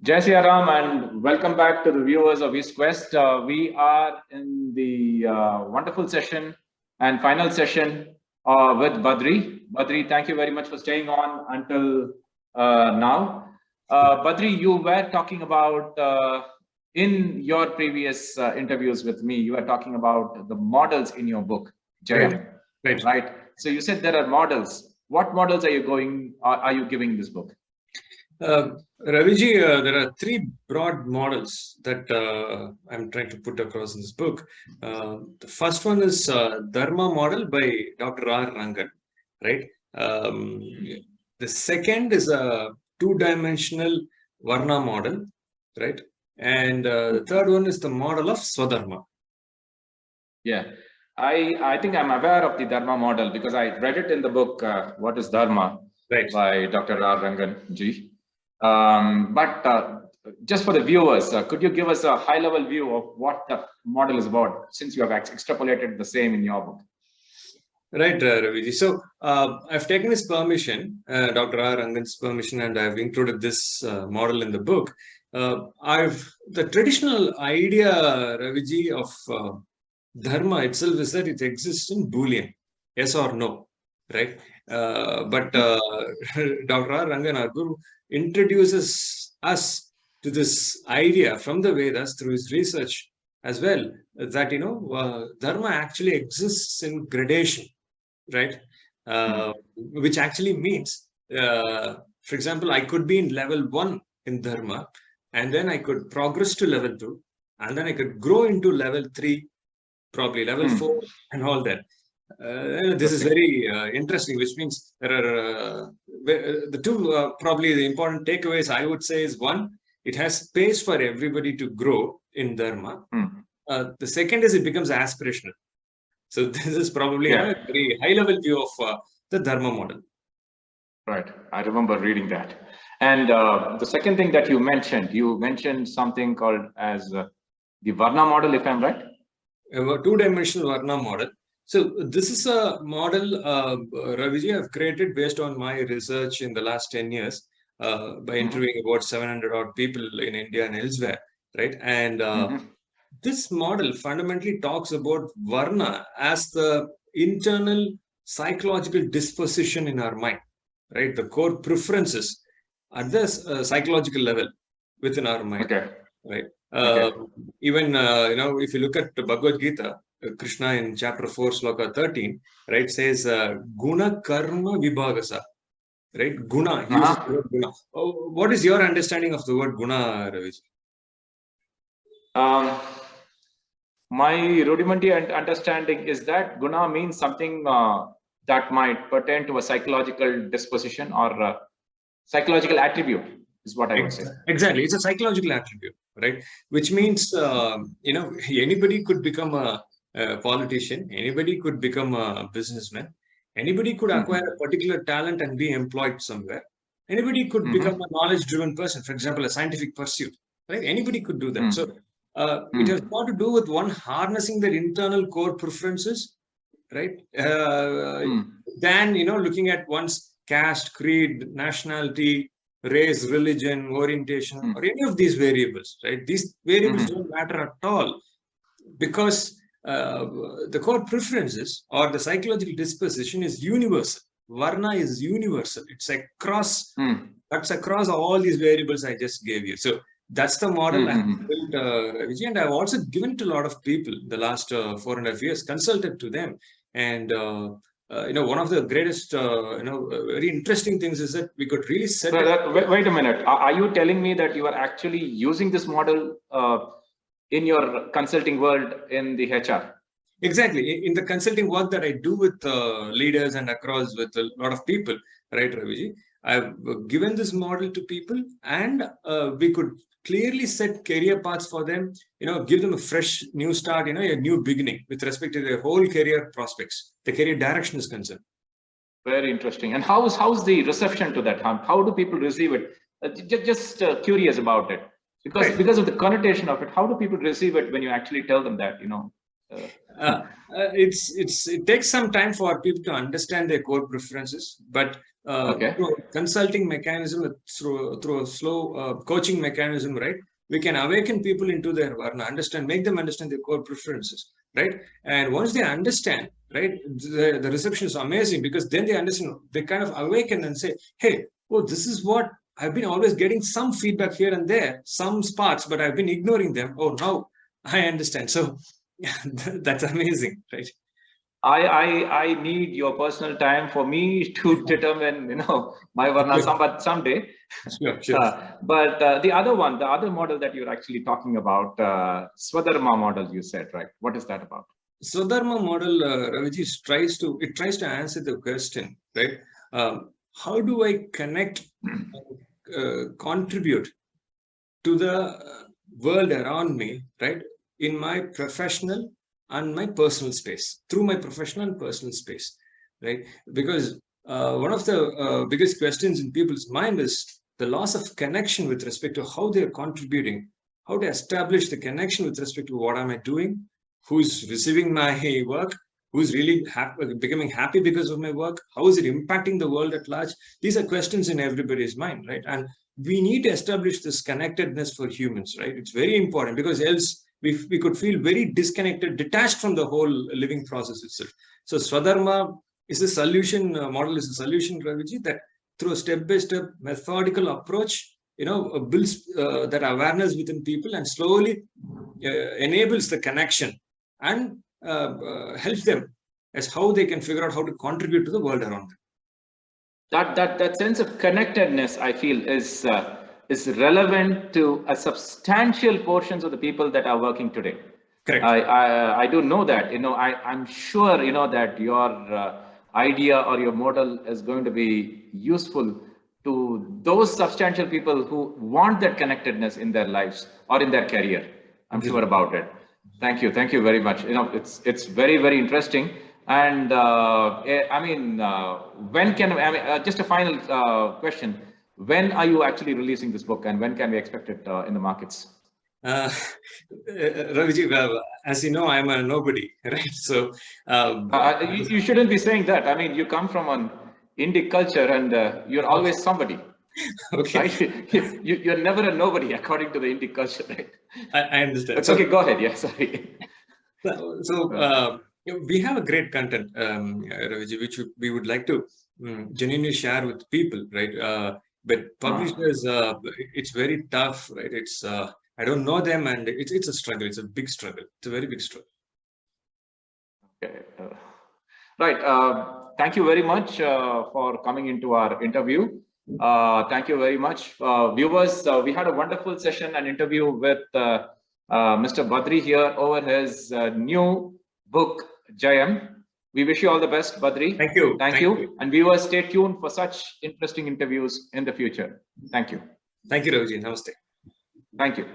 Jai Sri Ram and welcome back to the viewers of EastQWest. We are in the wonderful session and final session with Badri. Badri, thank you very much for staying on until now. Badri, you were talking about, in your previous interviews with me, you were talking about the models in your book, Jayam. Right. So you said there are models. What models are you giving this book? Raviji, there are three broad models that I'm trying to put across in this book. The first one is Dharma model by Dr. R. Rangan, right? The second is a two-dimensional Varna model, right? And the third one is the model of Swadharma. Yeah, I think I'm aware of the Dharma model because I read it in the book, What is Dharma? Right. By Dr. R. Ranganji. But just for the viewers, could you give us a high-level view of what the model is about, since you have extrapolated the same in your book? Right, Raviji. So I've taken his permission, Dr. R. Rangan's permission, and I've included this model in the book. The traditional idea, Raviji, of Dharma itself is that it exists in Boolean, yes or no, right? But Dr. R. Rangan, our Guru, introduces us to this idea from the Vedas through his research as well, that, Dharma actually exists in gradation, right? Which actually means, for example, I could be in level 1 in Dharma, and then I could progress to level 2, and then I could grow into level 3, probably level 4, and all that. This is very interesting, which means there are the two probably the important takeaways I would say is, one, it has space for everybody to grow in Dharma. The second is it becomes aspirational. So this is probably a very high level view of the Dharma model. Right. I remember reading that. And the second thing that you mentioned something called as the Varna model, if I'm right? A two-dimensional Varna model. So this is a model, Raviji, I've created based on my research in the last 10 years by interviewing about 700 odd people in India and elsewhere, right? And this model fundamentally talks about Varna as the internal psychological disposition in our mind, right? The core preferences at the psychological level within our mind, right? Even, if you look at the Bhagavad Gita, Krishna in chapter 4, sloka 13, right, says guna karma vibhagasa, right? Guna, uses the word guna. What is your understanding of the word guna, Raviji? My rudimentary understanding is that guna means something that might pertain to a psychological disposition or psychological attribute, is what I would say. Exactly. It's a psychological attribute, right? Which means, anybody could become a politician, anybody could become a businessman, anybody could acquire a particular talent and be employed somewhere. Anybody could become a knowledge-driven person, for example, a scientific pursuit, right? Anybody could do that. So it has got to do with one harnessing their internal core preferences, right? Than, looking at one's caste, creed, nationality, race, religion, orientation, or any of these variables, right? These variables don't matter at all, because the core preferences or the psychological disposition is universal. Varna is universal. It's across, that's across all these variables I just gave you. So that's the model I've built, Raviji, and I've also given to a lot of people the last 4.5 years, consulted to them. And, one of the greatest, very interesting things is that we could really set wait a minute. Are you telling me that you are actually using this model in your consulting world in the HR? Exactly. In the consulting work that I do with leaders and across with a lot of people, right, Raviji, I've given this model to people, and we could clearly set career paths for them, give them a fresh new start, a new beginning with respect to their whole career prospects. The career direction is concerned. Very interesting. And how's the reception to that? How do people receive it? Just curious about it. Because of the connotation of it, how do people receive it when you actually tell them that, it takes some time for people to understand their core preferences, but through a consulting mechanism, through a slow coaching mechanism, right? We can awaken people into their Varna, make them understand their core preferences, right? And once they understand, right, the reception is amazing, because then they understand, they kind of awaken and say, hey, oh, this is what I've been always getting some feedback here and there, some sparks, but I've been ignoring them. Oh, now I understand. So that's amazing, right? I need your personal time for me to determine, my Varna someday. Sure. But the other model that you're actually talking about, Swadharma model, you said, right? What is that about? Swadharma model, Raviji, tries to answer the question, right? How do I connect, contribute to the world around me, right? In my professional and my personal space, through my professional and personal space, right? Because one of the biggest questions in people's mind is the loss of connection with respect to how they're contributing, how to establish the connection with respect to what am I doing, who's receiving my work, who's really becoming happy because of my work, how is it impacting the world at large. These are questions in everybody's mind, right? And we need to establish this connectedness for humans, right? It's very important, because else we could feel very disconnected, detached from the whole living process itself. So Swadharma is a solution, model is a solution, Raviji, that through a step-by-step methodical approach, builds that awareness within people, and slowly enables the connection, and helps them as how they can figure out how to contribute to the world around them. That sense of connectedness, I feel, is relevant to a substantial portions of the people that are working today. Correct. I do know that. I'm sure that your idea or your model is going to be useful to those substantial people who want that connectedness in their lives or in their career. I'm sure about it. Thank you very much. It's very, very interesting. And when can just a final question? When are you actually releasing this book, and when can we expect it in the markets? Raviji, as you know, I'm a nobody, right? So you shouldn't be saying that. I mean, you come from an Indic culture, and you're always somebody. Okay. Right? You're never a nobody according to the Indic culture, right? I understand. Okay, go ahead. Yeah, sorry. So we have a great content, Raviji, which we would like to genuinely share with people, right? But publishers, it's very tough, right? It's I don't know them, and it's a struggle. It's a big struggle. It's a very big struggle. Okay. Right. Thank you very much for coming into our interview. Thank you very much, viewers. We had a wonderful session and interview with Mr. Badri here over his new book, Jayam. We wish you all the best, Badri. Thank you. Thank you. And viewers, stay tuned for such interesting interviews in the future. Thank you. Thank you, Raviji. Namaste. Thank you.